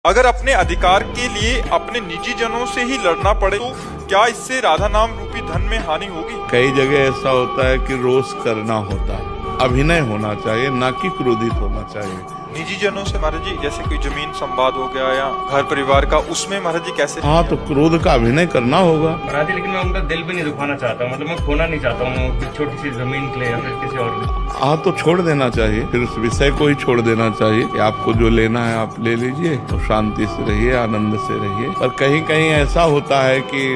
अगर अपने अधिकार के लिए अपने निजी जनों से ही लड़ना पड़े तो क्या इससे राधा नाम रूपी धन में हानि होगी? कई जगह ऐसा होता है कि रोज करना होता है, अभिनय होना चाहिए, ना कि क्रोधित होना चाहिए। निजी जनों से महाराज जी, जैसे कोई जमीन संवाद हो गया या घर परिवार का, उसमें महाराज जी कैसे? हाँ, तो क्रोध का अभिनय करना होगा महाराज जी, लेकिन मैं उनका दिल भी नहीं दुखाना चाहता हूँ, मतलब मैं खोना नहीं चाहता हूँ छोटी सी जमीन के लिए या फिर किसी और के। हाँ, तो छोड़ देना चाहिए, फिर उस विषय को ही छोड़ देना चाहिए कि आपको जो लेना है आप ले लीजिए, तो शांति से रहिए, आनंद से रहिए। पर कहीं कहीं ऐसा होता है कि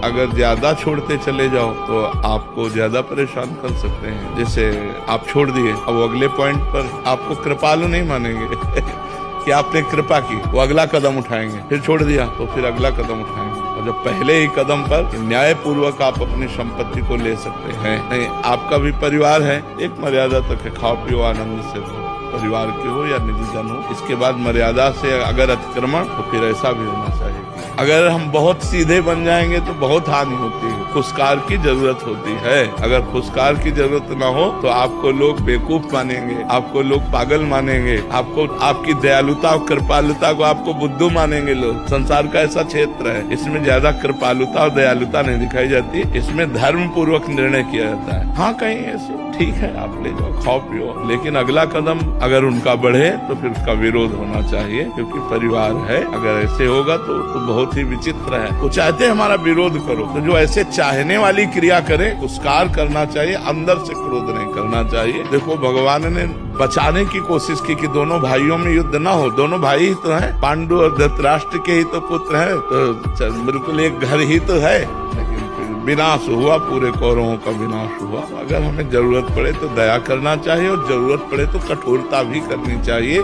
अगर ज्यादा छोड़ते चले जाओ तो आपको ज्यादा परेशान कर सकते हैं। जैसे आप छोड़ दिए, अब अगले पॉइंट पर आपको कृपालु नहीं मानेंगे कि आपने कृपा की, वो अगला कदम उठाएंगे। फिर छोड़ दिया तो फिर अगला कदम उठाएंगे। और जब पहले ही कदम पर न्याय पूर्वक आप अपनी संपत्ति को ले सकते हैं। नहीं, आपका भी परिवार है, एक मर्यादा तक है, खाओ पियो आनंद से रहो, परिवार के हो या निजी जन हो। इसके बाद मर्यादा से अगर अतिक्रमण, तो फिर ऐसा भी होना चाहिए। अगर हम बहुत सीधे बन जाएंगे तो बहुत हानि होती है, खुशकार की जरूरत होती है। अगर खुशकार की जरूरत ना हो तो आपको लोग बेवकूफ मानेंगे, आपको लोग पागल मानेंगे, आपको आपकी दयालुता और कृपालुता को आपको बुद्धू मानेंगे लोग। संसार का ऐसा क्षेत्र है, इसमें ज्यादा कृपालुता और दयालुता नहीं दिखाई जाती, इसमें धर्म पूर्वक निर्णय किया जाता है। हाँ, कहीं ऐसे ठीक है, आप ले जाओ, खाओ पियो, लेकिन अगला कदम अगर उनका बढ़े तो फिर उसका विरोध होना चाहिए, क्योंकि परिवार है। अगर ऐसे होगा तो बहुत ही विचित्र है। वो चाहते हैं हमारा विरोध करो, तो जो ऐसे चाहने वाली क्रिया करे उसकार करना चाहिए, अंदर से क्रोध नहीं करना चाहिए। देखो, भगवान ने बचाने की कोशिश की कि दोनों भाइयों में युद्ध ना हो। दोनों भाई ही तो हैं, पांडु और धृतराष्ट्र के ही तो पुत्र हैं, तो बिल्कुल एक घर ही तो है। लेकिन फिर विनाश हुआ, पूरे कौरवों का विनाश हुआ। अगर हमें जरूरत पड़े तो दया करना चाहिए और जरूरत पड़े तो कठोरता भी करनी चाहिए।